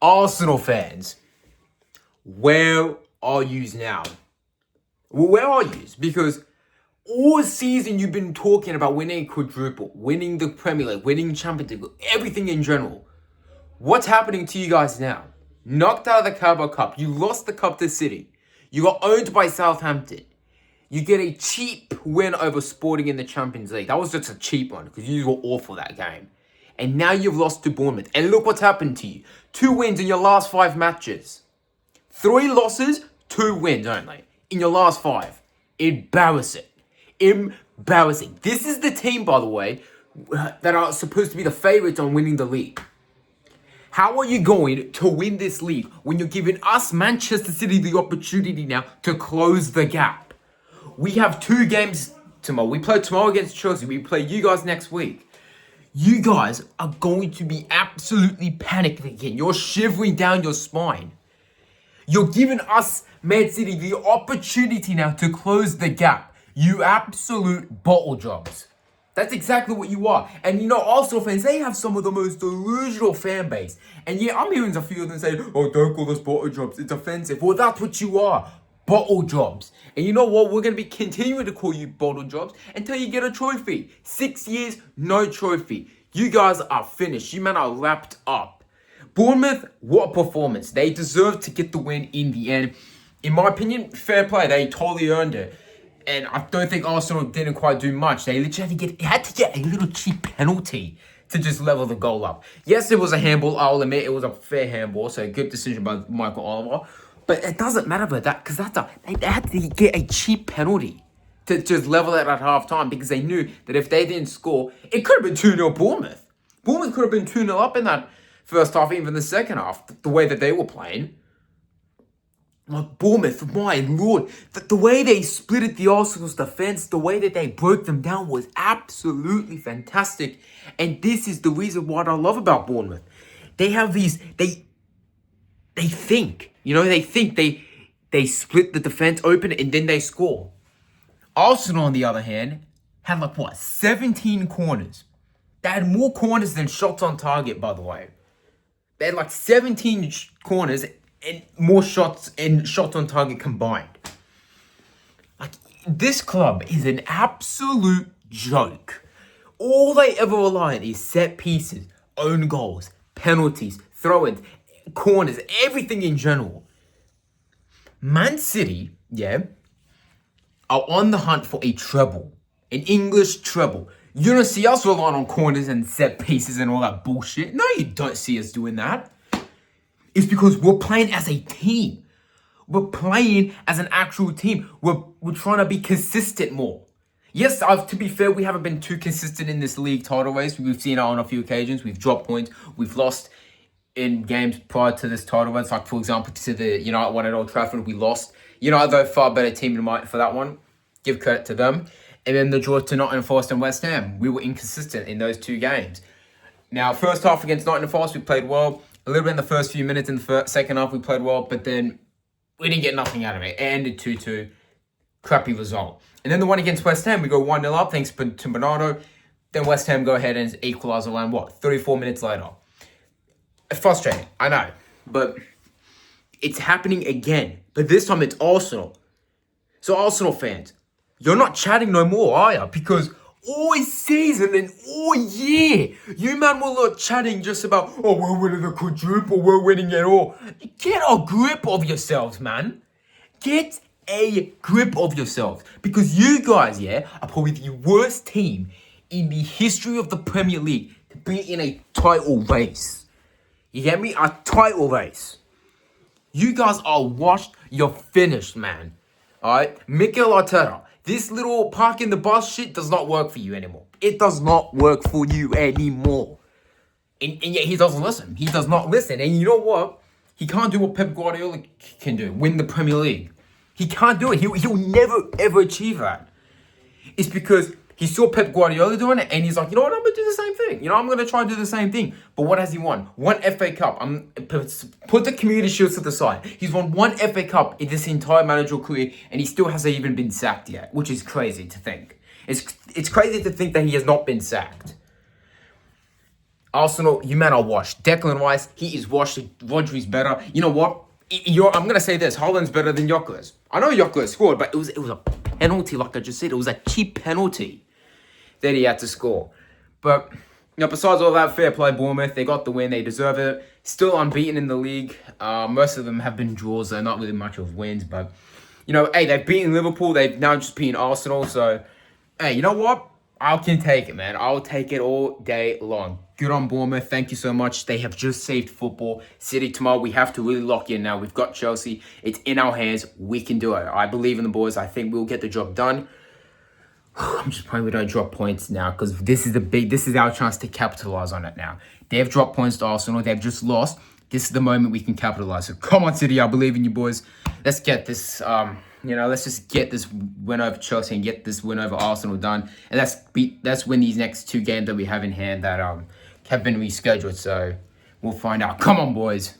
Arsenal fans, where are you now? Well, where are you? Because all season you've been talking about winning a quadruple, winning the Premier League, winning Champions League, everything in general. What's happening to you guys now? Knocked out of the Carabao Cup. You lost the cup to City. You got owned by Southampton. You get a cheap win over Sporting in the Champions League. That was just a cheap one because you were awful that game. And now you've lost to Bournemouth. And look what's happened to you. 2 wins in your last 5 matches. 3 losses, 2 wins only in your last 5. Embarrassing. Embarrassing. This is the team, by the way, that are supposed to be the favourites on winning the league. How are you going to win this league when you're giving us, Manchester City, the opportunity now to close the gap? We have 2 games tomorrow. We play tomorrow against Chelsea. We play you guys next week. You guys are going to be absolutely panicked again. You're shivering down your spine. You're giving us, Man City, the opportunity now to close the gap. You absolute bottle jobs. That's exactly what you are. And you know, Arsenal fans, they have some of the most delusional fan base. And yeah, I'm hearing a few of them say, oh, don't call us bottle jobs. It's offensive. Well, that's what you are. Bottle jobs. And you know what? We're going to be continuing to call you bottle jobs until you get a trophy. 6 years, no trophy. You guys are finished. You men are wrapped up. Bournemouth, what a performance. They deserve to get the win in the end. In my opinion, fair play. They totally earned it. And I don't think Arsenal didn't quite do much. They literally had to get a little cheap penalty to just level the goal up. Yes, it was a handball. I'll admit it was a fair handball. So a good decision by Michael Oliver. But it doesn't matter about that because they had to get a cheap penalty to just level it at half-time because they knew that if they didn't score, it could have been 2-0 Bournemouth. Bournemouth could have been 2-0 up in that first half, even the second half, the way that they were playing. Like Bournemouth, my lord, the way they splitted the Arsenal's defense, the way that they broke them down was absolutely fantastic. And this is the reason what I love about Bournemouth. They have these, they think, they split the defense open and then they score. Arsenal, on the other hand, had 17 corners. They had more corners than shots on target, by the way. They had 17 corners and more shots and shots on target combined. This club is an absolute joke. All they ever rely on is set pieces, own goals, penalties, throw-ins, corners, everything in general. Man City, are on the hunt for a treble, an English treble. You don't see us relying on corners and set pieces and all that bullshit. No, you don't see us doing that. It's because we're playing as a team. We're playing as an actual team. We're trying to be consistent more. Yes, to be fair, we haven't been too consistent in this league title race. We've seen it on a few occasions. We've dropped points. We've lost in games prior to this title race. Like, for example, to the United one at Old Trafford, we lost. United, though, far better team than mine for that one. Give credit to them. And then the draw to Nottingham Forest and West Ham. We were inconsistent in those 2 games. Now, first half against Nottingham Forest, we played well. A little bit in the first few minutes in the second half, we played well. But then we didn't get nothing out of it. It ended 2-2. Crappy result. And then the one against West Ham, we go 1-0 up thanks to Bernardo. Then West Ham go ahead and equalise around, 34 minutes later. It's frustrating, I know. But it's happening again. But this time it's Arsenal. So Arsenal fans, you're not chatting no more, are you? Because all season and all year, you man were not chatting just about, oh, we're winning the quadruple, we're winning it all. Get a grip of yourselves, man. Get a grip of yourselves. Because you guys, are probably the worst team in the history of the Premier League to be in a title race. You get me? A title race. You guys are washed. You're finished, man. Alright? Mikel Arteta, this little park in the bus shit does not work for you anymore. It does not work for you anymore. And yet he doesn't listen. He does not listen. And you know what? He can't do what Pep Guardiola can do. Win the Premier League. He can't do it. He'll never, ever achieve that. It's because he saw Pep Guardiola doing it, and he's like, you know what, I'm going to do the same thing. I'm going to try and do the same thing. But what has he won? 1 FA Cup. Put the Community Shield to the side. He's won 1 FA Cup in this entire managerial career, and he still hasn't even been sacked yet, which is crazy to think. It's crazy to think that he has not been sacked. Arsenal, you men are washed. Declan Rice, he is washed. Rodri's better. You know what? I'm gonna say this: Haaland's better than Jokeris. I know Jokeris scored, but it was a penalty, like I just said. It was a cheap penalty that he had to score. But besides all that, fair play, Bournemouth. They got the win. They deserve it. Still unbeaten in the league. Most of them have been draws. They're not really much of wins, but hey, they've beaten Liverpool. They've now just beaten Arsenal. So, hey, you know what? I can take it, man. I'll take it all day long. Good on Bournemouth. Thank you so much. They have just saved football. City tomorrow, we have to really lock in now. We've got Chelsea. It's in our hands. We can do it. I believe in the boys. I think we'll get the job done. I'm just praying we don't drop points now, because this is our chance to capitalize on it now. They've dropped points to Arsenal. They've just lost. This is the moment we can capitalize. So come on, City. I believe in you, boys. Let's get this, let's just get this win over Chelsea and get this win over Arsenal done. And let's win these next 2 games that we have in hand that have been rescheduled. So we'll find out. Come on, boys.